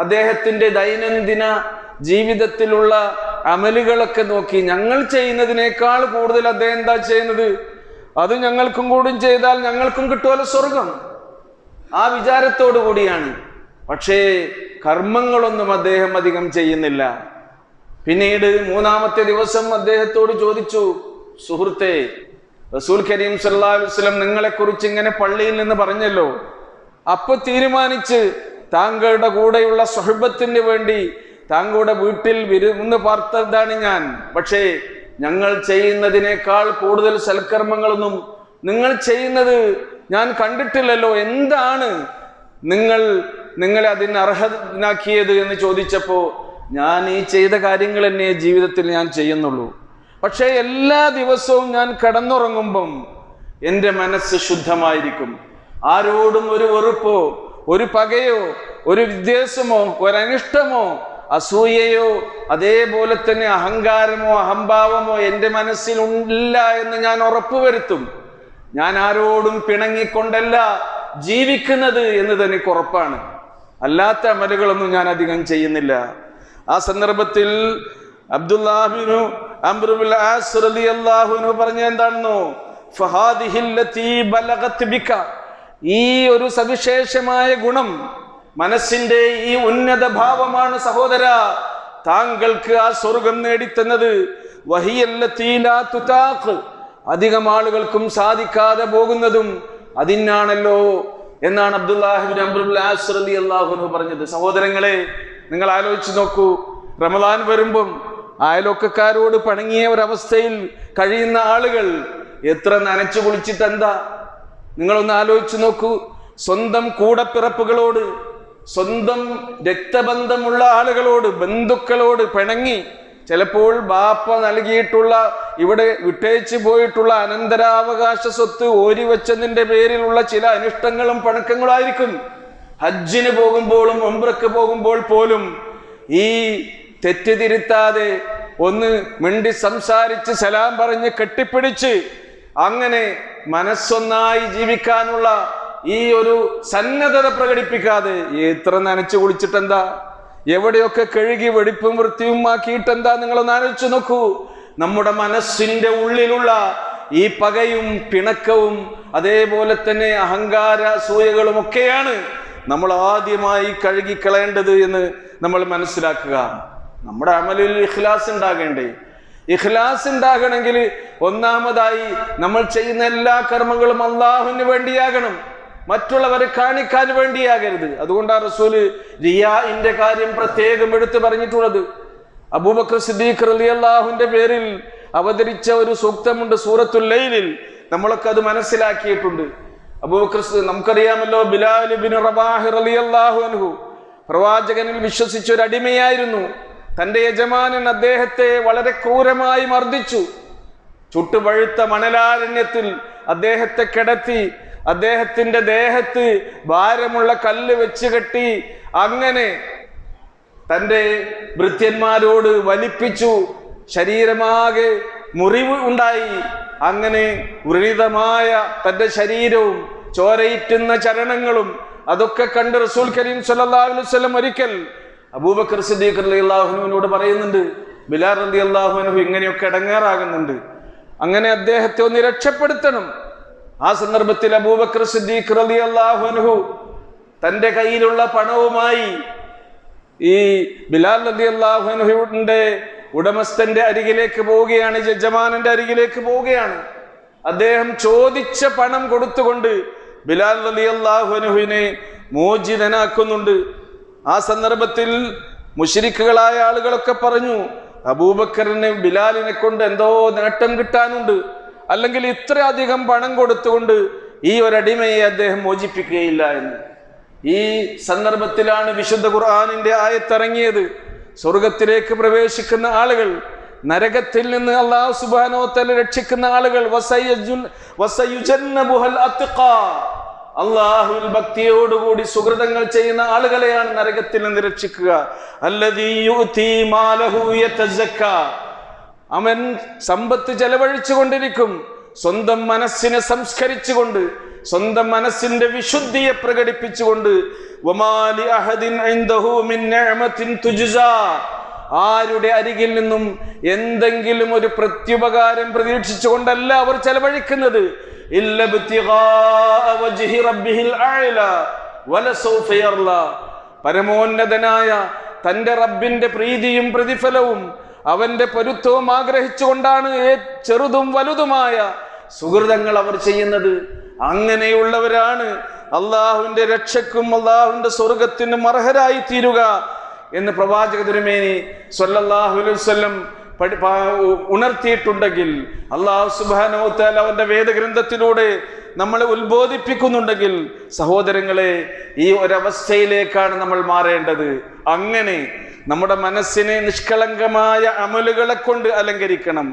അദ്ദേഹത്തിന്റെ ദൈനംദിന ജീവിതത്തിലുള്ള അമലുകളൊക്കെ നോക്കി, ഞങ്ങൾ ചെയ്യുന്നതിനേക്കാൾ കൂടുതൽ അദ്ദേഹം എന്താ ചെയ്യുന്നത്, അത് ഞങ്ങൾക്കും കൂടി ചെയ്താൽ ഞങ്ങൾക്കും കിട്ടുമല്ലോ സ്വർഗം, ആ വിചാരത്തോടു കൂടിയാണ്. പക്ഷേ കർമ്മങ്ങളൊന്നും അദ്ദേഹം അധികം ചെയ്യുന്നില്ല. പിന്നീട് 3-ാമത്തെ ദിവസം അദ്ദേഹത്തോട് ചോദിച്ചു, സുഹൃത്തെ, റസൂൽ കരീം സല്ലല്ലാഹു അലൈഹി വസല്ലം നിങ്ങളെക്കുറിച്ച് ഇങ്ങനെ പള്ളിയിൽ നിന്ന് പറഞ്ഞല്ലോ. അപ്പൊ തീരുമാനിച്ച് താങ്കളുടെ കൂടെയുള്ള സ്വഹബത്തിന് വേണ്ടി താങ്കളുടെ വീട്ടിൽ വിരുന്ന് പാർത്തതാണ് ഞാൻ. പക്ഷേ ഞങ്ങൾ ചെയ്യുന്നതിനേക്കാൾ കൂടുതൽ സൽക്കർമ്മങ്ങളൊന്നും നിങ്ങൾ ചെയ്യുന്നത് ഞാൻ കണ്ടിട്ടില്ലല്ലോ. എന്താണ് നിങ്ങളെ അതിന് അർഹനാക്കിയത് എന്ന് ചോദിച്ചപ്പോ, ഞാൻ ഈ ചെയ്ത കാര്യങ്ങൾ തന്നെ ജീവിതത്തിൽ ഞാൻ ചെയ്യുന്നുള്ളൂ. പക്ഷേ എല്ലാ ദിവസവും ഞാൻ കിടന്നുറങ്ങുമ്പം എൻ്റെ മനസ്സ് ശുദ്ധമായിരിക്കും. ആരോടും ഒരു വെറുപ്പോ ഒരു പകയോ ഒരു വിദ്വേഷമോ ഒരനിഷ്ടമോ അസൂയയോ അതേപോലെ തന്നെ അഹങ്കാരമോ അഹംഭാവമോ എൻ്റെ മനസ്സിൽ ഇല്ല എന്ന് ഞാൻ ഉറപ്പുവരുത്തും. ഞാൻ ആരോടും പിണങ്ങിക്കൊണ്ടല്ല ജീവിക്കുന്നത് എന്ന് എനിക്ക് ഉറപ്പാണ്. അല്ലാത്ത അമലുകളൊന്നും ഞാൻ അധികം ചെയ്യുന്നില്ല. ആ സന്ദർഭത്തിൽ Abdullah bin Amr bin Aas റളിയല്ലാഹു അൻഹു പറഞ്ഞ എന്താണെന്നോ, ഫഹാദിഹില്ലതി ബലഗത് ബിക, ഈ ഒരു സവിശേഷമായ ഗുണം, മനസ്സിന്റെ ഈ ഉന്നത ഭാവമാണ് സഹോദര താങ്കൾക്ക് ആ സ്വർഗം നേടിത്തന്നത് വഹിയല്ലതീ ലാ തുതാഖ്, അധികം ആളുകൾക്കും സാധിക്കാതെ പോകുന്നതും അതിനാണല്ലോ എന്നാണ് അബ്ദുല്ലാഹി ഇബ്നു അംർ ഇബ്നുൽ ആസ് റളിയല്ലാഹു അൻഹു പറഞ്ഞത്. സഹോദരങ്ങളെ, നിങ്ങൾ ആലോചിച്ച് നോക്കൂ, റമദാൻ വരുമ്പം അയൽവക്കക്കാരോട് പിണങ്ങിയ ഒരവസ്ഥയിൽ കഴിയുന്ന ആളുകൾ എത്ര നനച്ചു കുളിച്ചിട്ട് എന്താ? നിങ്ങളൊന്ന് ആലോചിച്ച് നോക്കൂ. സ്വന്തം കൂടപ്പിറപ്പുകളോട്, സ്വന്തം രക്തബന്ധമുള്ള ആളുകളോട്, ബന്ധുക്കളോട് പിണങ്ങി, ചിലപ്പോൾ ബാപ്പ നൽകിയിട്ടുള്ള, ഇവിടെ വിട്ടേച്ച് പോയിട്ടുള്ള അനന്തരാവകാശ സ്വത്ത് ഓരിവെച്ചതിന്റെ പേരിലുള്ള ചില അനിഷ്ടങ്ങളും പണക്കങ്ങളും ആയിരിക്കും. ഹജ്ജിന് പോകുമ്പോഴും ഉംറക്ക് പോകുമ്പോൾ പോലും ഈ തെറ്റ് തിരുത്താതെ ഒന്ന് മിണ്ടി സംസാരിച്ച് സലാം പറഞ്ഞ് കെട്ടിപ്പിടിച്ച് അങ്ങനെ മനസ്സൊന്നായി ജീവിക്കാനുള്ള ഈ ഒരു സന്നദ്ധത പ്രകടിപ്പിക്കാതെ എത്ര നനച്ചു കുളിച്ചിട്ടെന്താ? എവിടെയൊക്കെ കഴുകി വെടിപ്പും വൃത്തിയും ആക്കിയിട്ടെന്താ? നിങ്ങളൊന്ന് ആലോചിച്ച് നോക്കൂ. നമ്മുടെ മനസ്സിന്റെ ഉള്ളിലുള്ള ഈ പകയും പിണക്കവും അതേപോലെ തന്നെ അഹങ്കാര അസൂയകളും ഒക്കെയാണ് നമ്മൾ ആദ്യമായി കഴുകിക്കളയേണ്ടത് എന്ന് നമ്മൾ മനസ്സിലാക്കുക. നമ്മുടെ അമലിൽ ഇഖ്ലാസ് ഉണ്ടാകേണ്ടേ? ഇഖ്ലാസ് ഉണ്ടാകണമെങ്കിൽ ഒന്നാമതായി നമ്മൾ ചെയ്യുന്ന എല്ലാ കർമ്മങ്ങളും അള്ളാഹുവിന് വേണ്ടിയാകണം, മറ്റുള്ളവരെ കാണിക്കാൻ വേണ്ടിയാകരുത്. അതുകൊണ്ടാണ് റസൂല് റിയാഇന്റെ കാര്യം പ്രത്യേകം എടുത്തു പറഞ്ഞിട്ടുള്ളത്. അബൂബക്കർ സിദ്ദീഖ് റളിയല്ലാഹുവിന്റെ പേരിൽ അവതരിച്ച ഒരു സൂക്തമുണ്ട് സൂറത്തുൽ ലൈലിൽ, നമ്മളൊക്കെ അത് മനസ്സിലാക്കിയിട്ടുണ്ട്. അബൂബക്കർ, നമുക്കറിയാമല്ലോ, ബിലാൽ ഇബ്നു റബാഹ് റളിയല്ലാഹു അൻഹു പ്രവാചകനിൽ വിശ്വസിച്ച ഒരു അടിമയായിരുന്നു. തന്റെ യജമാനൻ അദ്ദേഹത്തെ വളരെ ക്രൂരമായി മർദ്ദിച്ചു. ചുട്ടുപഴുത്ത മണലാരണ്യത്തിൽ അദ്ദേഹത്തെ കിടത്തി, അദ്ദേഹത്തിന്റെ ദേഹത്ത് ഭാരമുള്ള കല്ല് വെച്ച് കെട്ടി, അങ്ങനെ തന്റെ ഭൃത്യന്മാരോട് വലിപ്പിച്ചു. ശരീരമാകെ മുറിവ് ഉണ്ടായി. അങ്ങനെ വ്രണീതമായ തന്റെ ശരീരവും ചോരയിറ്റുന്ന ചരണങ്ങളും അതൊക്കെ കണ്ട് റസൂൽ കരീം സ്വല്ലല്ലാഹു അലൈഹി വസല്ലം ഒരിക്കൽ അബൂബക്കർ സിദ്ദീഖ് റളിയല്ലാഹു അൻഹുവിനോട് പറയുന്നുണ്ട്, ബിലാൽ റളിയല്ലാഹു അൻഹു ഇങ്ങനെയൊക്കെ ഇടങ്ങേറാകുന്നുണ്ട്, അങ്ങനെ അദ്ദേഹത്തെ ഒന്ന് രക്ഷപ്പെടുത്തണം. ആ സന്ദർഭത്തിൽ അബൂബക്കർ സിദ്ദീഖ് റളിയല്ലാഹു അൻഹു തന്റെ കയ്യിലുള്ള പണവുമായി ഈ ബിലാൽ റളിയല്ലാഹു അൻഹുവിന്റെ ഉടമസ്ഥന്റെ അരികിലേക്ക് പോവുകയാണ്, യജമാനന്റെ അരികിലേക്ക് പോവുകയാണ്. അദ്ദേഹം ചോദിച്ച പണം കൊടുത്തുകൊണ്ട് ബിലാൽ റളിയല്ലാഹു അൻഹുവിനെ മോചിതനാക്കുന്നുണ്ട്. ആ സന്ദർഭത്തിൽ മുശ്രിക്കുകളായ ആളുകളൊക്കെ പറഞ്ഞു, അബൂബക്കറിന് ബിലാലിനെ കൊണ്ട് എന്തോ നേട്ടം കിട്ടാനുണ്ട്, അല്ലെങ്കിൽ ഇത്രയധികം പണം കൊടുത്തുകൊണ്ട് ഈ ഒരടിമയെ അദ്ദേഹം മോചിപ്പിക്കുകയില്ല എന്ന്. ഈ സന്ദർഭത്തിലാണ് വിശുദ്ധ ഖുർആനിന്റെ ആയത്തിറങ്ങിയത്. സ്വർഗത്തിലേക്ക് പ്രവേശിക്കുന്ന ആളുകൾ, നരകത്തിൽ നിന്ന് അല്ലാഹു സുബ്ഹാനഹു വ തആല രക്ഷിക്കുന്ന ആളുകൾ, വസയുജന്നബുഹൽ അത്ഖാ, അല്ലാഹുവിൽ ഭക്തിയോടുകൂടി സുഹൃതങ്ങൾ ചെയ്യുന്ന ആളുകളെയാണ് നരകത്തിൽ നിന്ന് രക്ഷിക്കുക. അല്ലദീ യുഅതി മാലഹു യതസക്ക, അവൻ സമ്പത്ത് ചെലവഴിച്ചു കൊണ്ടിരിക്കും, സ്വന്തം മനസ്സിനെ സംസ്കരിച്ചുകൊണ്ട്, സ്വന്തം മനസ്സിന്റെ വിശുദ്ധിയെ പ്രകടിപ്പിച്ചുകൊണ്ട്. വമാലി അഹദിൻ ഇൻദഹു മിൻ നിഅമത്തിൻ തുജ്സാ, ആരുടെ അരികിൽ നിന്നും എന്തെങ്കിലും ഒരു പ്രത്യുപകാരം പ്രതീക്ഷിച്ചുകൊണ്ടല്ല അവർ ചെലവഴിക്കുന്നത്. ഇല്ല ഇബ്തിഗാഅ വജ്ഹി റബ്ബിഹിൽ അഅ്ലാ വലസൗഫ യർലാ, പരമോന്നതനായ തന്റെ റബ്ബിന്റെ പ്രീതിയും പ്രതിഫലവും അവന്റെ പൊരുത്തവും ആഗ്രഹിച്ചുകൊണ്ടാണ് ചെറുതും വലുതുമായ സുഹൃതങ്ങൾ അവർ ചെയ്യുന്നത്. അങ്ങനെയുള്ളവരാണ് അള്ളാഹുവിന്റെ രക്ഷക്കും അള്ളാഹുവിന്റെ സ്വർഗത്തിനും അർഹരായി തീരുക എന്ന് പ്രവാചക തിരുമേനി സ്വല്ലല്ലാഹു അലൈഹി വസല്ലം ഉണർത്തിയിട്ടുണ്ടെങ്കിൽ, അല്ലാഹു സുബ്ഹാനഹു വ തആല അവന്റെ വേദഗ്രന്ഥത്തിലൂടെ നമ്മളെ ഉത്ബോധിപ്പിക്കുന്നുണ്ടെങ്കിൽ, സഹോദരങ്ങളെ, ഈ ഒരവസ്ഥയിലേക്കാണ് നമ്മൾ മാറേണ്ടത്. അങ്ങനെ നമ്മുടെ മനസ്സിനെ നിഷ്കളങ്കമായ അമലുകളെ കൊണ്ട് അലങ്കരിക്കണം.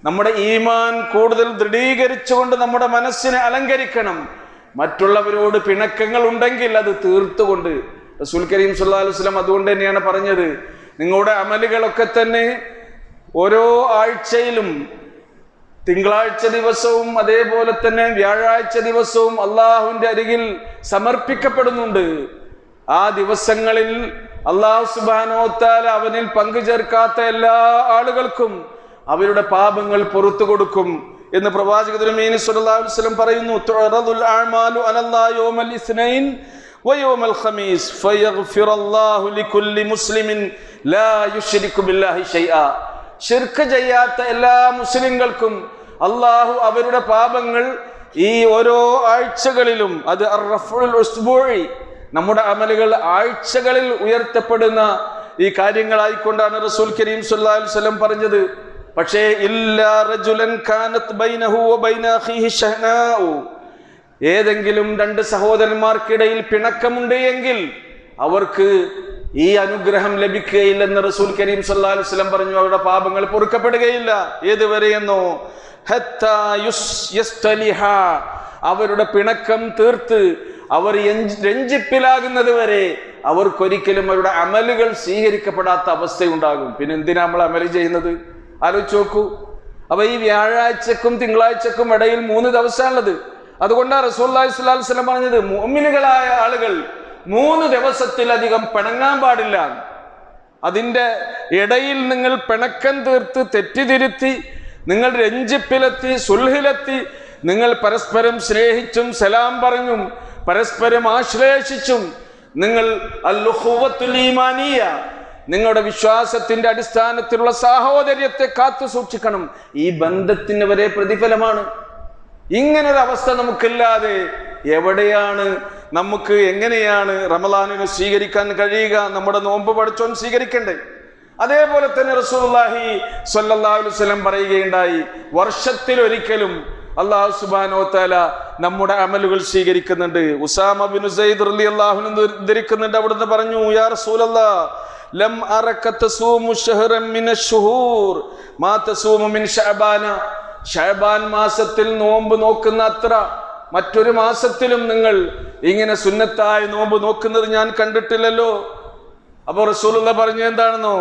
നമ്മുടെ ഈമാൻ കൂടുതൽ ദൃഢീകരിച്ചുകൊണ്ട് നമ്മുടെ മനസ്സിനെ അലങ്കരിക്കണം. മറ്റുള്ളവരോട് പിണക്കങ്ങൾ ഉണ്ടെങ്കിൽ അത് തീർത്തുകൊണ്ട്, റസൂൽ കരീം സ്വല്ലല്ലാഹു അലൈഹി വസല്ലം അതുകൊണ്ട് തന്നെയാണ് പറഞ്ഞത്, നിങ്ങളുടെ അമലുകളൊക്കെ തന്നെ ഓരോ ആഴ്ചയിലും തിങ്കളാഴ്ച ദിവസവും അതേപോലെ തന്നെ വ്യാഴാഴ്ച ദിവസവും അള്ളാഹുവിന്റെ അരികിൽ സമർപ്പിക്കപ്പെടുന്നുണ്ട്. ആ ദിവസങ്ങളിൽ അല്ലാഹു സുബ്ഹാനഹു വ തആല അവനിൽ പങ്കുചേർക്കാത്ത എല്ലാ ആളുകൾക്കും അവരുടെ പാപങ്ങൾ പുറത്തു കൊടുക്കും എന്ന് പ്രവാചക തിരുമേനി സ്വല്ലല്ലാഹു അലൈഹി വസല്ലം പറയുന്നു. തുറദുൽ അഅ്മാലു അലല്ലാഹി യൗമൽ ഇസ്നൈൻ വയൗമൽ ഖമീസ് ഫയഗ്ഫിറല്ലാഹു ലികുല്ലി മുസ്ലിമിൻ ലാ യുശ്രികു ബില്ലാഹി ശൈആ. ശിർക്ക് ചെയ്യാത്ത എല്ലാ മുസ്ലിങ്ങൾക്കും അള്ളാഹു അവരുടെ പാപങ്ങൾ ഈ ഓരോ ആഴ്ചകളിലും, അത് അർറഫുൽ ഉസ്ബൂഇ, നമ്മുടെ അമലുകൾ ആഴ്ചകളിൽ ഉയർത്തപ്പെടുന്ന ഈ കാര്യങ്ങളായിക്കൊണ്ടാണ് റസൂൽ കരീം സല്ലല്ലാഹു അലൈഹി വസല്ലം പറഞ്ഞത്. പക്ഷേ ഇല്ലാ റജുലൻ കാനത് ബൈനഹു വബൈന അഖീഹി ശഹ്നാഉ, ഏതെങ്കിലും രണ്ട് സഹോദരന്മാർക്കിടയിൽ പിണക്കമുണ്ട് എങ്കിൽ അവർക്ക് ഈ അനുഗ്രഹം ലഭിക്കുകയില്ലെന്ന് റസൂൽ കരീം സല്ലല്ലാഹു അലൈഹി വസല്ലം പറഞ്ഞു. അവരുടെ പാപങ്ങൾ പൊറുക്കപ്പെടുകയില്ല. ഏതുവരെയെന്നോ ഹത്താ യസ്തലിഹ, അവരുടെ പിണക്കം തീർത്ത് അവർ രഞ്ജിപ്പിലാകുന്നത് വരെ അവർക്കൊരിക്കലും അവരുടെ അമലുകൾ സ്വീകരിക്കപ്പെടാത്ത അവസ്ഥയുണ്ടാകും. പിന്നെ എന്തിനാ നമ്മൾ അമല് ചെയ്യുന്നത്? ആലോചിച്ച് നോക്കൂ. അപ്പൊ ഈ വ്യാഴാഴ്ചക്കും തിങ്കളാഴ്ചക്കും ഇടയിൽ 3 ദിവസമാണുള്ളത്. അതുകൊണ്ടാണ് റസൂലുള്ളാഹി സ്വല്ലല്ലാഹു അലൈഹി വസല്ലം പറഞ്ഞത്, മുഅ്മിനുകളായ ആളുകൾ 3 ദിവസത്തിലധികം പിണങ്ങാൻ പാടില്ല. അതിൻ്റെ ഇടയിൽ നിങ്ങൾ പിണക്കം തീർത്ത് തെറ്റിതിരുത്തി നിങ്ങൾ രഞ്ജിപ്പിലെത്തി സുൽഹിലെത്തി നിങ്ങൾ പരസ്പരം സ്നേഹിച്ചും സലാം പറഞ്ഞും പരസ്പരം ആശ്ലേഷിച്ചും നിങ്ങൾ അൽ-ഉഖുവത്തുൽ ഈമാനിയ, നിങ്ങളുടെ വിശ്വാസത്തിന്റെ അടിസ്ഥാനത്തിലുള്ള സാഹോദര്യത്തെ കാത്തു സൂക്ഷിക്കണം. ഈ ബന്ധത്തിന് വരെ പ്രതിഫലമാണ്. ഇങ്ങനൊരു അവസ്ഥ നമുക്കില്ലാതെ എവിടെയാണ് നമുക്ക്, എങ്ങനെയാണ് റമളാനിനെ സ്വീകരിക്കാൻ കഴിയുക? നമ്മുടെ നോമ്പ് പഠിച്ചോൻ സ്വീകരിക്കണ്ടേ? അതേപോലെ തന്നെ റസൂലുള്ളാഹി സ്വല്ലല്ലാഹു അലൈഹി വസല്ലം പറയുകയുണ്ടായി, വർഷത്തിലൊരിക്കലും അല്ലാഹു സുബ്ഹാനഹു വ തആല നമ്മുടെ അമലുകൾ സ്വീകരിക്കുന്നുണ്ട്. ഉസാമ ബിൻ സയ്യിദ് റളിയല്ലാഹു അൻഹു ഉദ്ധരിക്കുന്നുണ്ട്. അവിടുന്ന് പറഞ്ഞു, യാ റസൂലല്ലാഹ് ലം അറക തസൂമു ശഹറൻ മിനശ് ശുഹൂർ മാ തസൂമു മിൻ ശഅബാന, ശഅബാൻ മാസത്തിൽ നോമ്പ് നോക്കുന്ന അത്ര മറ്റൊരു മാസത്തിലും നിങ്ങൾ ഇങ്ങനെ സുന്നത്തായി നോമ്പ് നോക്കുന്നത് ഞാൻ കണ്ടിട്ടില്ലല്ലോ. അപ്പൊ റസൂലുള്ളാഹി പറഞ്ഞു എന്താണെന്നോ,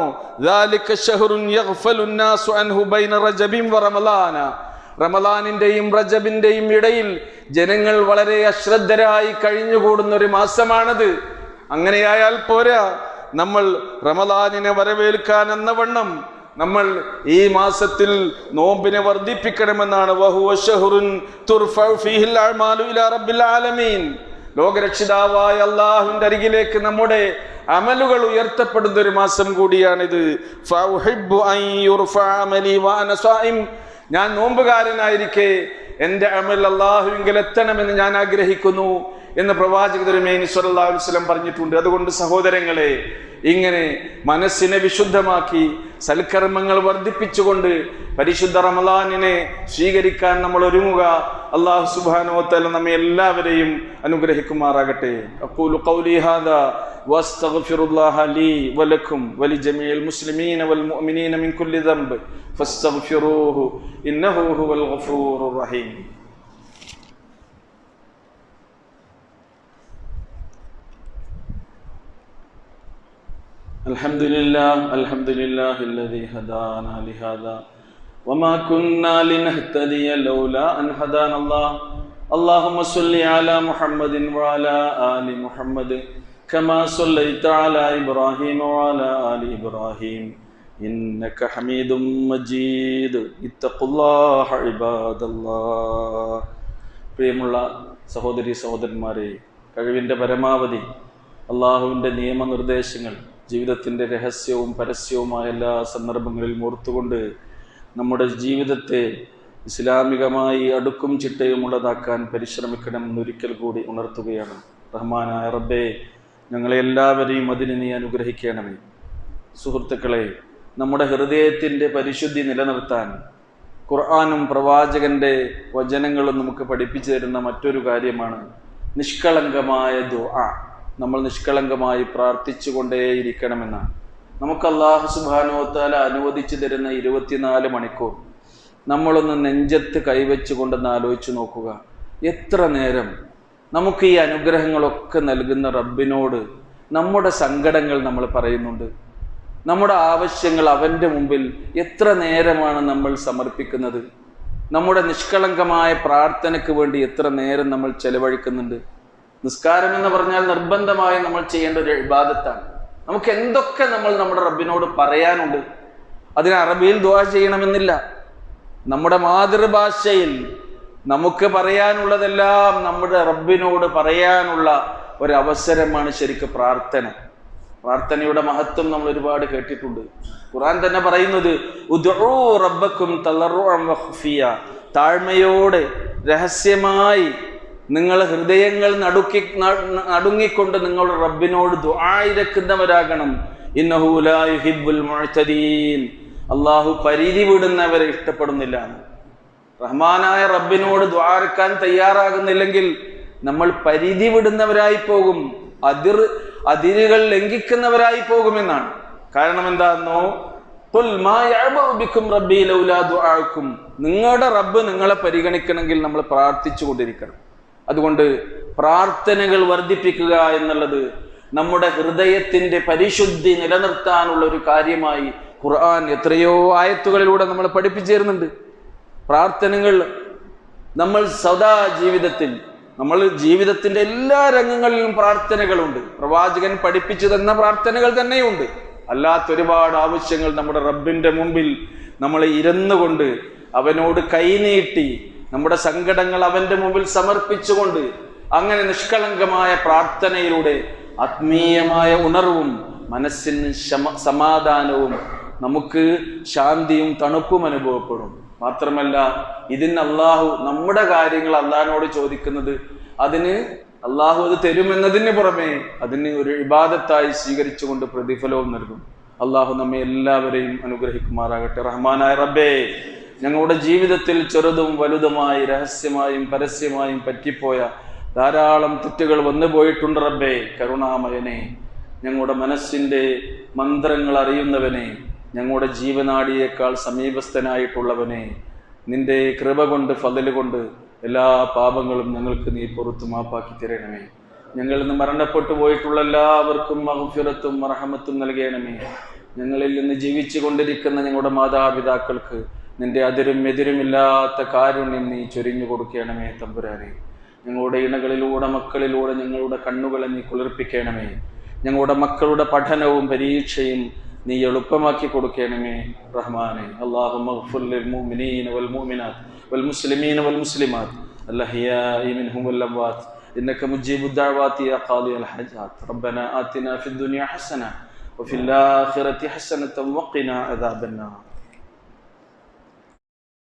ദാലിക ശഹറുൻ യഗ്ഫലു നാസു അൻഹു ബൈന റജബിൻ വ റമളാന, റമളാനിന്റെയും റജബിന്റെയും ഇടയിൽ ജനങ്ങൾ വളരെ അശ്രദ്ധരായി കഴിഞ്ഞുകൂടുന്ന ഒരു മാസമാണത്. അങ്ങനെയായാൽ പോരാ, നമ്മൾ റമളാനിനെ വരവേൽക്കാൻ എന്നവണ്ണം നമ്മൾ ഈ മാസത്തിൽ നോമ്പിനെ വർദ്ധിപ്പിക്കണമെന്നാണ്. വഹുവ ശഹറുൻ തുർഫഉ ഫീഹിൽ അഅ്മാലു ഇലാ റബ്ബിൽ ആലമീൻ, ലോകരക്ഷിതാവായ അല്ലാഹുവിന്റെ അരികിലേക്ക് നമ്മുടെ അമലുകൾ ഉയർത്തപ്പെടുന്ന ഒരു മാസം കൂടിയാണിത്. ഫഉഹിബ്ബു അൻ യുർഫഅ അമലി വഅന സായിം, ഞാൻ നോമ്പുകാരനായിരിക്കെ എൻ്റെ അമൽ അല്ലാഹുവിങ്കൽ എത്തണമെന്ന് ഞാൻ ആഗ്രഹിക്കുന്നു എന്ന് പ്രവാചകൻ തിരുമേനി സ്വല്ലല്ലാഹു അലൈഹി വസല്ലം പറഞ്ഞിട്ടുണ്ട്. അതുകൊണ്ട് സഹോദരങ്ങളെ, ഇങ്ങനെ മനസ്സിനെ വിശുദ്ധമാക്കി സൽക്കർമ്മങ്ങൾ വർദ്ധിപ്പിച്ചുകൊണ്ട് പരിശുദ്ധ റമളാനിനെ സ്വീകരിക്കാൻ നമ്മൾ ഒരുങ്ങുക. അല്ലാഹു സുബ്ഹാനഹു വ തആല നമ്മെ എല്ലാവരെയും അനുഗ്രഹിക്കുമാറാകട്ടെ. അഖൂലു ഖൗലി ഹാദാ വസ്തഗ്ഫിറുല്ലാഹ ലീ വലക്കും വലിജമീഇൽ മുസ്ലിമീന വൽ മുഅ്മിനീന മിൻ കുല്ലി ദംബ് ഫസ്തഗ്ഫിറൂഹു ഇന്നഹു ഹുവൽ ഗഫൂറുർ റഹീം. الحمد لله الذي هدانا لهذا وما كنا لنهتدي لولا أن هدانا الله. اللهم صل على محمد وعلى آل محمد كما صليت على إبراهيم وعلى آل إبراهيم إنك حميد مجيد. اتقوا الله عباد الله. പ്രിയമുള്ള സഹോദരി സഹോദരന്മാരെ, കഴിവിൻ്റെ പരമാവധി അള്ളാഹുവിൻ്റെ നിയമനിർദ്ദേശങ്ങൾ ജീവിതത്തിൻ്റെ രഹസ്യവും പരസ്യവുമായ എല്ലാ സന്ദർഭങ്ങളിലും ഓർത്തുകൊണ്ട് നമ്മുടെ ജീവിതത്തെ ഇസ്ലാമികമായി അടുക്കും ചിട്ടയുമുള്ളതാക്കാൻ പരിശ്രമിക്കണം എന്നൊരിക്കൽ കൂടി ഉണർത്തുകയാണ്. റഹ്മാനായ റബ്ബേ, ഞങ്ങളെ എല്ലാവരെയും അതിന് നീ അനുഗ്രഹിക്കണമേ. സുഹൃത്തുക്കളെ, നമ്മുടെ ഹൃദയത്തിൻ്റെ പരിശുദ്ധി നിലനിർത്താൻ ഖുർആനും പ്രവാചകന്റെ വചനങ്ങളും നമുക്ക് പഠിപ്പിച്ചു തരുന്ന മറ്റൊരു കാര്യമാണ് നിഷ്കളങ്കമായ ദുആ. നമ്മൾ നിഷ്കളങ്കമായി പ്രാർത്ഥിച്ചു കൊണ്ടേയിരിക്കണമെന്നാണ്. നമുക്ക് അല്ലാഹു സുബ്ഹാനഹു വ തആല അനുവദിച്ചു തരുന്ന 24 മണിക്കൂർ നമ്മളൊന്ന് നെഞ്ചത്ത് കൈവച്ചുകൊണ്ടെന്ന് ആലോചിച്ച് നോക്കുക. എത്ര നേരം നമുക്ക് ഈ അനുഗ്രഹങ്ങളൊക്കെ നൽകുന്ന റബ്ബിനോട് നമ്മുടെ സങ്കടങ്ങൾ നമ്മൾ പറയുന്നുണ്ട്, നമ്മുടെ ആവശ്യങ്ങൾ അവൻ്റെ മുമ്പിൽ എത്ര നേരമാണ് നമ്മൾ സമർപ്പിക്കുന്നത്, നമ്മുടെ നിഷ്കളങ്കമായ പ്രാർത്ഥനയ്ക്ക് വേണ്ടി എത്ര നേരം നമ്മൾ ചെലവഴിക്കുന്നുണ്ട്. നിസ്കാരം എന്ന് പറഞ്ഞാൽ നിർബന്ധമായി നമ്മൾ ചെയ്യേണ്ട ഒരു ഇബാദത്താണ്. നമുക്ക് എന്തൊക്കെ നമ്മൾ നമ്മുടെ റബ്ബിനോട് പറയാനുണ്ട്. അതിന് അറബിയിൽ ദുആ ചെയ്യണമെന്നില്ല. നമ്മുടെ മാതൃഭാഷയിൽ നമുക്ക് പറയാനുള്ളതെല്ലാം നമ്മുടെ റബ്ബിനോട് പറയാനുള്ള ഒരവസരമാണ് ശരിക്കും പ്രാർത്ഥന. പ്രാർത്ഥനയുടെ മഹത്വം നമ്മൾ ഒരുപാട് കേട്ടിട്ടുണ്ട്. ഖുർആൻ തന്നെ പറയുന്നത് ഉദ്ഉ റബ്ബക്കും തളർറുഅൻ വഖഫിയ, താഴ്മയോടെ രഹസ്യമായി നിങ്ങൾ ഹൃദയങ്ങൾ നടുങ്ങിക്കൊണ്ട് നിങ്ങളുടെ റബ്ബിനോട് ദുആ ഇരക്കുന്നവരാകണം. ഇന്നഹു ലാ യുഹിബ്ബുൽ മുഅ്തദീൻ, അല്ലാഹു പരിധി വിടുന്നവരെ ഇഷ്ടപ്പെടുന്നില്ല. റഹ്മാനായ റബ്ബിനോട് ദുആ ഇരക്കാൻ തയ്യാറാകുന്നില്ലെങ്കിൽ നമ്മൾ പരിധി വിടുന്നവരായി പോകും, അതിരുകൾ ലംഘിക്കുന്നവരായി പോകുമെന്നാണ്. കാരണം എന്താണെന്നോ, ഖുൽ മാ യഅബഉ ബിക്കും റബ്ബി ലൗലാ ദുആഉക്കും, നിങ്ങളുടെ റബ്ബ് നിങ്ങളെ പരിഗണിക്കണമെങ്കിൽ നമ്മൾ പ്രാർത്ഥിച്ചു കൊണ്ടിരിക്കണം. അതുകൊണ്ട് പ്രാർത്ഥനകൾ വർദ്ധിപ്പിക്കുക എന്നുള്ളത് നമ്മുടെ ഹൃദയത്തിന്റെ പരിശുദ്ധി നിലനിർത്താനുള്ള ഒരു കാര്യമായി ഖുർആൻ എത്രയോ ആയത്തുകളിലൂടെ നമ്മൾ പഠിപ്പിച്ചിരുന്നുണ്ട്. പ്രാർത്ഥനകൾ നമ്മൾ സദാ ജീവിതത്തിന്റെ എല്ലാ രംഗങ്ങളിലും പ്രാർത്ഥനകളുണ്ട്. പ്രവാചകൻ പഠിപ്പിച്ചു തന്ന പ്രാർത്ഥനകൾ തന്നെയുണ്ട്. അല്ലാത്തൊരുപാട് ആവശ്യങ്ങൾ നമ്മുടെ റബ്ബിന്റെ മുമ്പിൽ നമ്മൾ ഇരുന്നുകൊണ്ട് അവനോട് കൈനീട്ടി നമ്മുടെ സങ്കടങ്ങൾ അവന്റെ മുമ്പിൽ സമർപ്പിച്ചുകൊണ്ട് അങ്ങനെ നിഷ്കളങ്കമായ പ്രാർത്ഥനയിലൂടെ ആത്മീയമായ ഉണർവും മനസ്സിന് സമാധാനവും നമുക്ക് ശാന്തിയും തണുപ്പും അനുഭവപ്പെടും. മാത്രമല്ല ഇതിന് അള്ളാഹു നമ്മുടെ കാര്യങ്ങൾ അള്ളാഹിനോട് ചോദിക്കുന്നത് അതിന് അള്ളാഹു അത് തരുമെന്നതിന് പുറമെ അതിന് ഒരു ഇബാദത്തായി സ്വീകരിച്ചുകൊണ്ട് പ്രതിഫലവും നൽകും. അള്ളാഹു നമ്മെ എല്ലാവരെയും അനുഗ്രഹിക്കുമാറാകട്ടെ. റഹ്മാനായ റബ്ബേ, ഞങ്ങളുടെ ജീവിതത്തിൽ ചെറുതും വലുതുമായി രഹസ്യമായും പരസ്യമായും പറ്റിപ്പോയ ധാരാളം തെറ്റുകൾ വന്നു പോയിട്ടുണ്ട് റബ്ബേ. കരുണാമയനെ, ഞങ്ങളുടെ മനസ്സിന്റെ മന്ത്രങ്ങൾ അറിയുന്നവനെ, ഞങ്ങളുടെ ജീവനാടിയേക്കാൾ സമീപസ്ഥനായിട്ടുള്ളവനെ, നിന്റെ കൃപ കൊണ്ട് ഫضل കൊണ്ട് എല്ലാ പാപങ്ങളും ഞങ്ങൾക്ക് നീ പുറത്തു മാപ്പാക്കി തരണമേ. ഞങ്ങളിൽ നിന്ന് മരണപ്പെട്ടു പോയിട്ടുള്ള എല്ലാവർക്കും മഗ്ഫിറത്തും റഹ്മത്തും നൽകണമേ. ഞങ്ങളിൽ നിന്ന് ജീവിച്ചു കൊണ്ടിരിക്കുന്ന ഞങ്ങളുടെ മാതാപിതാക്കൾക്ക് നിന്റെ അതിരും എതിരുമില്ലാത്ത കാരുണ്യം നീ ചൊരിഞ്ഞു കൊടുക്കണമേ തമ്പുരാനെ. ഞങ്ങളുടെ ഇണകളിലൂടെ മക്കളിലൂടെ ഞങ്ങളുടെ കണ്ണുകളെ നീ കുളിർപ്പിക്കണമേ. ഞങ്ങളുടെ മക്കളുടെ പഠനവും പരീക്ഷയും നീ എളുപ്പമാക്കി കൊടുക്കണമേ റഹ്മാനെ. അല്ലാഹുമ്മ ഗ്ഫിർ ലിൽ മുഅ്മിനീന വൽ മുഅ്മിനാത്ത് വൽ മുസ്ലിമീന വൽ മുസ്ലിമാത്ത് അൽഹയാഇ മിൻഹും വൽ അംവാത്ത് ഇന്നക മുജീബുദ് ദഅവാതി യാ ഖാദിയൽ ഹജാത്ത്. റബ്ബനാ ആതിനാ ഫിദ് ദുനിയ ഹസന വഫിൽ ആഖിറതി ഹസനത വഖിനാ അദാബന്നാർ.